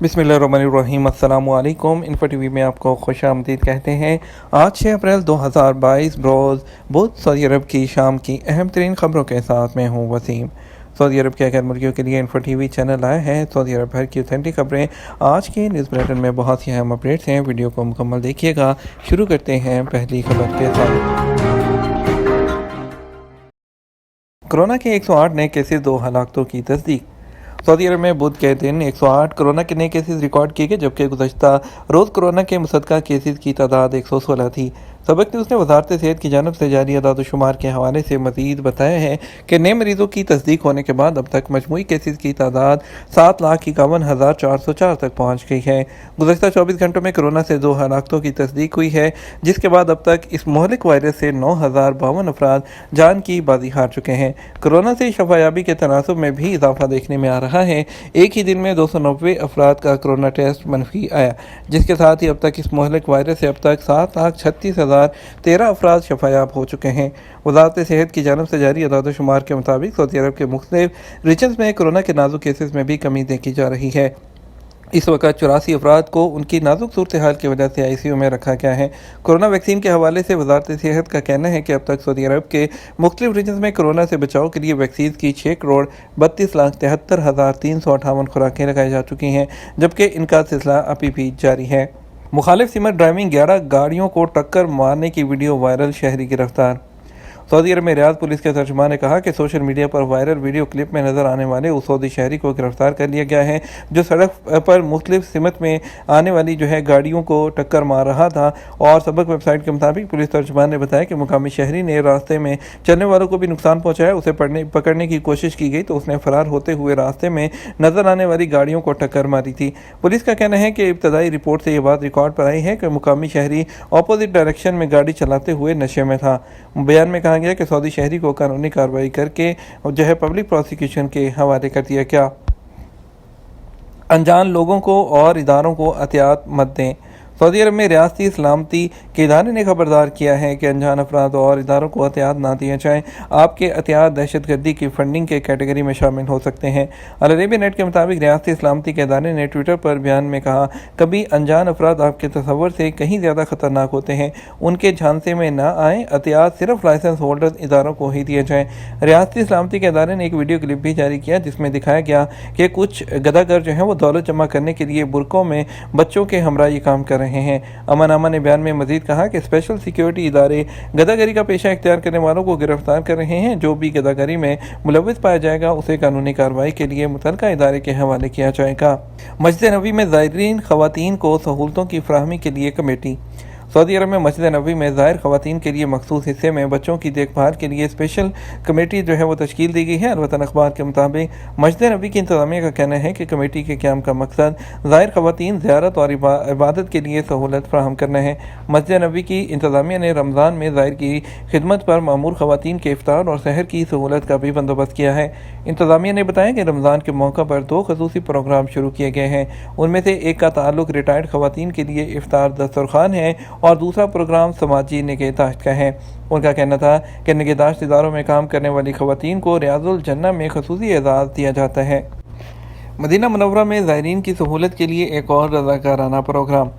बिस्मिल्लाहिर्रहमानिर्रहीम। अस्सलाम वालेकुम। इन्फो टीवी में आपको खुश आमदीद कहते हैं। आज 6 अप्रैल 2022 रोज़ बुध सऊदी अरब की शाम की अहम तरीन खबरों के साथ मैं हूँ वसीम। सऊदी अरब के गैर मुल्कियों के लिए इन्फो टीवी चैनल आए हैं। सऊदी अरब भर की ऑथेंटिक खबरें आज के न्यूज़ बुलेटिन में बहुत ही अहम अपडेट्स हैं। वीडियो को मुकम्मल देखिएगा। शुरू करते हैं पहली खबर के साथ। कोरोना के 108 नए केसेस, 2 हलाकतों की तस्दीक। सऊदी अरब में बुध के दिन 108 कोरोना के नए केसेस रिकॉर्ड किए गए, जबकि गुज़श्ता रोज़ कोरोना के मुसद्दक़ा केसेस की तादाद 116 थी। सबक न्यूज़ ने वजारत सेहत की जानब से जारी अदाद-ओ-शुमार के हवाले से मज़ीद बताया है कि नए मरीज़ों की तस्दीक होने के बाद अब तक मजमूई केसेस की तादाद 7,51,404 तक पहुँच गई है। गुज़श्ता 24 घंटों में कोरोना से 2 हलाकतों की तस्दीक हुई है, जिसके बाद अब तक इस मोहलिक वायरस से 9,052 अफराद जान की बाजी हार चुके हैं। कोरोना से शफायाबी के तनासब में भी इजाफा देखने में आ रहा है। एक ही दिन में 290 अफराद का कोरोना टेस्ट मनफी आया, जिसके साथ ही अब तक इस मोहलिक वायरस से अब तक 7,36,013 अफराद शफायाब हो चुके हैं। वजारत सेहत की जानब से जारी अदाद-ओ-शुमार के मुताबिक सऊदी अरब के मुख्तलिफ रीजन्स में कोरोना के नाजुक केसेस में भी कमी देखी जा रही है। इस वक्त 84 अफराद को उनकी नाजुक सूरत हाल की वजह से ICU में रखा गया है। कोरोना वैक्सीन के हवाले से वजारत सेहत का कहना है कि अब तक सऊदी अरब के मुख्तलिफ रीजन्स में कोरोना से बचाव के लिए वैक्सीन की 6,32,73,358 खुराकें लगाई जा चुकी हैं, जबकि इनका सिलसिला अभी भी जारी है। मुखालिफ सिमत ड्राइविंग 11 गाड़ियों को टक्कर मारने की वीडियो वायरल, शहरी गिरफ्तार। सऊदी अरब में रियाद पुलिस के तर्जुमान ने कहा कि सोशल मीडिया पर वायरल वीडियो क्लिप में नजर आने वाले उस सऊदी शहरी को गिरफ्तार कर लिया गया है जो सड़क पर मुख्तलिफ सिमत में आने वाली गाड़ियों को टक्कर मार रहा था। और सबक वेबसाइट के मुताबिक पुलिस तर्जुमान ने बताया कि मुकामी शहरी ने रास्ते में चलने वालों को भी नुकसान पहुंचाया। उसे पकड़ने की कोशिश की गई तो उसने फरार होते हुए रास्ते में नजर आने वाली गाड़ियों को टक्कर मारी थी। पुलिस का कहना है कि इब्तदाई रिपोर्ट से यह बात रिकॉर्ड पर आई है कि मुकामी शहरी अपोजिट डायरेक्शन में गाड़ी चलाते हुए नशे में था। बयान में कहा गया कि सऊदी शहरी को कानूनी कार्रवाई करके पब्लिक प्रोसिक्यूशन के हवाले कर दिया गया। अनजान लोगों को और इदारों को एहतियात मत दें। सऊदी अरब में रियासती सलामती के इदारे ने खबरदार किया है कि अनजान अफराद और इदारों को एहतियात ना दिए जाएँ। आपके एहतियात दहशतगर्दी की फंडिंग के कैटेगरी में शामिल हो सकते हैं। अल अरेबिया नेट के मुताबिक रियासती सलामती के इदारे ने ट्विटर पर बयान में कहा, कभी अनजान अफराद आपके तसव्वुर से कहीं ज़्यादा ख़तरनाक होते हैं। उनके झांसे में ना आएँ। एहतियात सिर्फ लाइसेंस होल्डर इदारों को ही दिए जाएँ। रियासती सलामती के इदारे ने एक वीडियो क्लिप भी जारी किया जिसमें दिखाया गया कि कुछ गदागर वो दौलत जमा करने के लिए बुरकों में बच्चों के हमरा ये काम कर रहे हैं। अमन ने बयान में मजीद कहा कि स्पेशल सिक्योरिटी इदारे गदागरी का पेशा इख्तियार करने वालों को गिरफ्तार कर रहे हैं। जो भी गदागरी में मुलव्विस पाया जाएगा उसे कानूनी कार्रवाई के लिए मुतल्लिका इदारे के हवाले किया जाएगा। मस्जिद नबवी में ज़ायरीन ख़वातीन को सहूलतों की फराहमी के लिए कमेटी। सऊदी अरब में मस्जिद नबवी में ज़ायर ख़वातीन के लिए मखसूस हिस्से में बच्चों की देखभाल के लिए स्पेशल कमेटी वो तश्कील दी गई है। अलवतन अखबार के मुताबिक मस्जिद नबवी की इंतज़ामिया का कहना है कि कमेटी के क़याम का मकसद ज़ायर ख़वातीन ज़ियारत और इबादत के लिए सहूलत फराहम करना है। मस्जिद नबवी की इंतज़ामिया ने रमज़ान में ज़ायर की खिदमत पर मामूर ख़वातीन के इफ्तार और सहर की सहूलत का भी बंदोबस्त किया है। इंतज़ामिया ने बताया कि रमज़ान के मौका पर 2 ख़ुसूसी प्रोग्राम शुरू किए गए हैं। उनमें से एक का ताल्लुक रिटायर्ड ख़वातीन के लिए इफ्तार दस्तरखान है और दूसरा प्रोग्राम समाजी निगहदाश्त का है। उनका कहना था कि निगहदाश्त इदारों में काम करने वाली ख़वातीन को रियाजुल जन्नह में ख़ुसूसी एजाज़ दिया जाता है। मदीना मुनव्वरा में ज़ायरीन की सहूलत के लिए एक और रज़ाकाराना प्रोग्राम।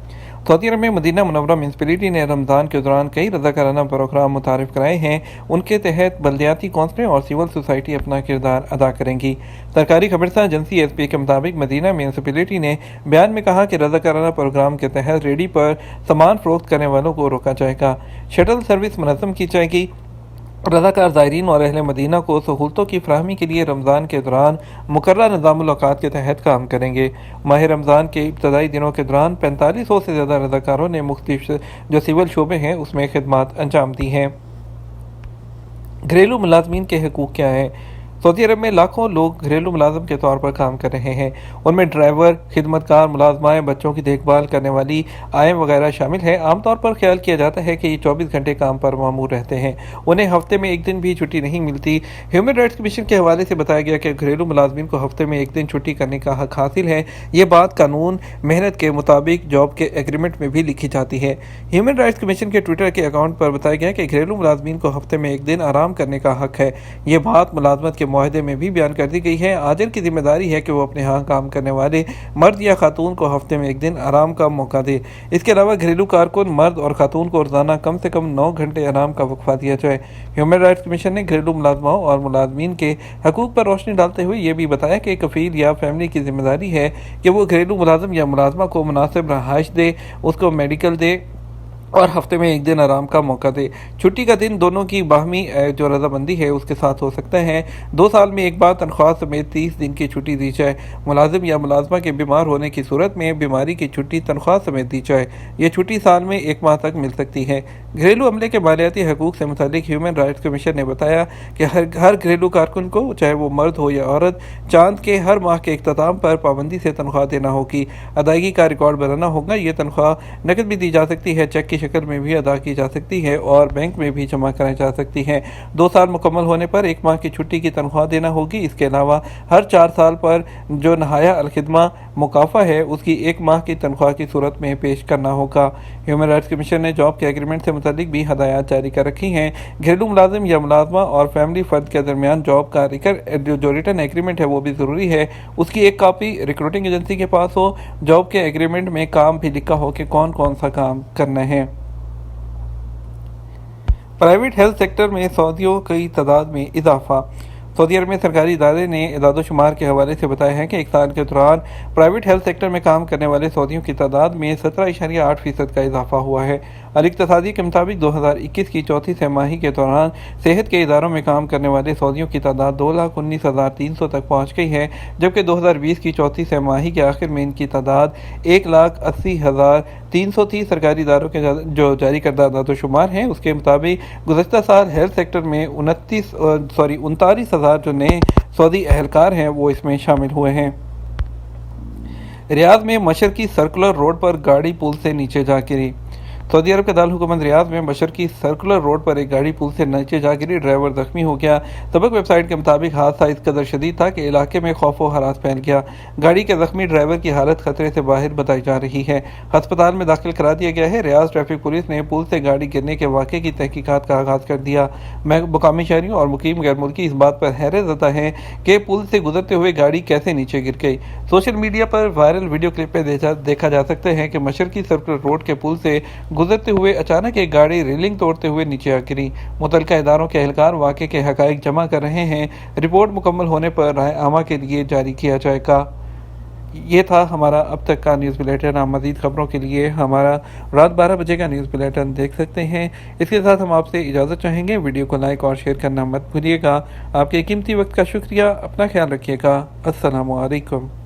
सऊदी अरब में मदीना मुनव्वरा म्यूनसिपैलिटी ने रमज़ान के दौरान कई रज़ाकाराना प्रोग्राम मुतारिफ कराए हैं। उनके तहत बल्दियाती कौंसलें और सिविल सोसाइटी अपना किरदार अदा करेंगी। सरकारी खबरसां एजेंसी SP के मुताबिक मदीना म्यूनसिपैलिटी ने बयान में कहा कि रज़ाकाराना प्रोग्राम के तहत रेडी पर सामान फरोख्त करने वालों को रोका जाएगा। शटल सर्विस मुनज़्ज़म की जाएगी। रज़ाकार ज़ायरीन और अहले मदीना को सहूलतों की फराहमी के लिए रमज़ान के दौरान मुकर्रर निज़ामुल औक़ात के तहत काम करेंगे। माह रमज़ान के इब्तदाई दिनों के दौरान 4500 से ज़्यादा रज़ाकारों ने मुख्तलिफ सिविल शोबे हैं उसमें खिदमत अंजाम दी हैं। घरेलू मुलाज़मीन के हकूक़ क्या हैं। सऊदी अरब में लाखों लोग घरेलू मुलाजम के तौर पर काम कर रहे हैं। उनमें ड्राइवर, खिदमतकार, मुलाजमाएँ, बच्चों की देखभाल करने वाली आयम वगैरह शामिल हैं। आमतौर पर ख्याल किया जाता है कि ये 24 घंटे काम पर मामूर रहते हैं। उन्हें हफ्ते में एक दिन भी छुट्टी नहीं मिलती। ह्यूमन राइट्स कमीशन के हवाले से बताया गया कि घरेलू मुलाजमीन को हफ्ते में एक दिन छुट्टी करने का हक हासिल है। ये बात कानून मेहनत के मुताबिक जॉब के एग्रीमेंट में भी लिखी जाती है। ह्यूमन राइट्स कमीशन के ट्विटर के अकाउंट पर बताया गया कि घरेलू मुलाजमीन को हफ्ते में एक दिन आराम करने का हक है। ये बात मुलाजमत के معاہدے میں بھی بیان کر دی گئی ہے۔ آجر کی ذمہ داری ہے کہ وہ اپنے ہاں کام کرنے والے مرد یا خاتون کو ہفتے میں ایک دن آرام کا موقع دے۔ اس کے علاوہ گھریلو کارکن مرد اور خاتون کو روزانہ کم سے کم 9 گھنٹے آرام کا وقفہ دیا جائے۔ ہیومن رائٹس کمیشن نے گھریلو ملازموں اور ملازمین کے حقوق پر روشنی ڈالتے ہوئے یہ بھی بتایا کہ کفیل یا فیملی کی ذمہ داری ہے کہ وہ گھریلو ملازم یا ملازمہ کو مناسب رہائش دے، اس کو میڈیکل دے اور ہفتے میں ایک دن آرام کا موقع دے۔ چھٹی کا دن دونوں کی باہمی جو رضامندی ہے اس کے ساتھ ہو سکتا ہے۔ 2 سال میں ایک بار تنخواہ سمیت 30 دن کی چھٹی دی جائے۔ ملازم یا ملازمہ کے بیمار ہونے کی صورت میں بیماری کی چھٹی تنخواہ سمیت دی جائے۔ یہ چھٹی سال میں 1 ماہ تک مل سکتی ہے۔ گھریلو عملے کے مالیاتی حقوق سے متعلق ہیومن رائٹس کمیشن نے بتایا کہ ہر گھریلو کارکن کو، چاہے وہ مرد ہو یا عورت، چاند کے ہر ماہ کے اختتام پر پابندی سے تنخواہ دینا ہوگی۔ ادائیگی کا ریکارڈ بنانا ہوگا۔ یہ تنخواہ نقد بھی دی جا سکتی ہے، چیک کی شکل میں بھی ادا کی جا سکتی ہے اور بینک میں بھی جمع کرائی جا سکتی ہے۔ 2 سال مکمل ہونے پر 1 ماہ کی چھٹی کی تنخواہ دینا ہوگی۔ اس کے علاوہ ہر 4 سال پر جو نہایہ الخدمہ مکافہ ہے اس کی 1 ماہ کی تنخواہ کی صورت میں پیش کرنا ہوگا۔ ہیومن رائٹس کمیشن نے جاب کے ایگریمنٹ سے متعلق بھی ہدایات جاری کر رکھی ہیں۔ گھریلو ملازم یا ملازمہ اور فیملی فرد کے درمیان جاب کا جو ریٹن ایگریمنٹ ہے وہ بھی ضروری ہے، اس کی ایک کاپی ریکروٹنگ ایجنسی کے پاس ہو۔ جاب کے ایگریمنٹ میں کام بھی لکھا ہو کہ کون کون سا کام کرنا ہے۔ پرائیویٹ ہیلتھ سیکٹر میں سعودیوں کی تعداد میں اضافہ۔ سعودی عرب میں سرکاری ادارے نے اعداد و شمار کے حوالے سے بتایا ہے کہ 1 سال کے دوران پرائیویٹ ہیلتھ سیکٹر میں کام کرنے والے سعودیوں کی تعداد میں 17.8% کا اضافہ ہوا ہے۔ الاقتصادی کے مطابق 2021 کی چوتھی سہ ماہی کے دوران صحت کے اداروں میں کام کرنے والے سعودیوں کی تعداد 2,19,300 تک پہنچ گئی ہے، جبکہ 2020 کی چوتھی سہ ماہی کے آخر میں ان کی تعداد 1,80,330 سرکاری اداروں کے جو جاری کردہ اعداد و شمار ہیں اس کے مطابق گزشتہ سال ہیلتھ سیکٹر میں 39,000 جو نئے سعودی اہلکار ہیں وہ اس میں شامل ہوئے ہیں۔ ریاض میں مشرقی سرکولر روڈ پر گاڑی پل سے نیچے جا گری۔ سعودی عرب کے دارالحکومت ریاض میں مشرقی سرکولر روڈ پر ایک گاڑی پل سے نیچے جا گری، ڈرائیور زخمی ہو گیا۔ سبق ویب سائٹ کے مطابق حادثہ اس قدر شدید تھا کہ علاقے میں خوف و ہراس پھیل گیا۔ گاڑی کے زخمی ڈرائیور کی حالت خطرے سے باہر بتائی جا رہی ہے، ہسپتال میں داخل کرا دیا گیا ہے۔ ریاض ٹریفک پولیس نے پل سے گاڑی گرنے کے واقعے کی تحقیقات کا آغاز کر دیا۔ مقامی شہریوں اور مقیم غیر ملکی اس بات پر حیرت زدہ ہیں کہ پل سے گزرتے ہوئے گاڑی کیسے نیچے گر گئی۔ سوشل میڈیا پر وائرل ویڈیو کلپ میں دیکھا جا سکتا ہے کہ مشرقی سرکولر روڈ کے پل سے گزرتے ہوئے اچانک ایک گاڑی ریلنگ توڑتے ہوئے نیچے آ گری۔ متعلقہ اداروں کے اہلکار واقعے کے حقائق جمع کر رہے ہیں۔ رپورٹ مکمل ہونے پر رائے عامہ کے لیے جاری کیا جائے گا۔ یہ تھا ہمارا اب تک کا نیوز بلیٹن۔ آپ مزید خبروں کے لیے ہمارا رات 12 بجے کا نیوز بلیٹن دیکھ سکتے ہیں۔ اس کے ساتھ ہم آپ سے اجازت چاہیں گے۔ ویڈیو کو لائک اور شیئر کرنا مت بھولیے گا۔ آپ کے قیمتی وقت کا شکریہ۔ اپنا خیال رکھیے گا۔ السلام علیکم۔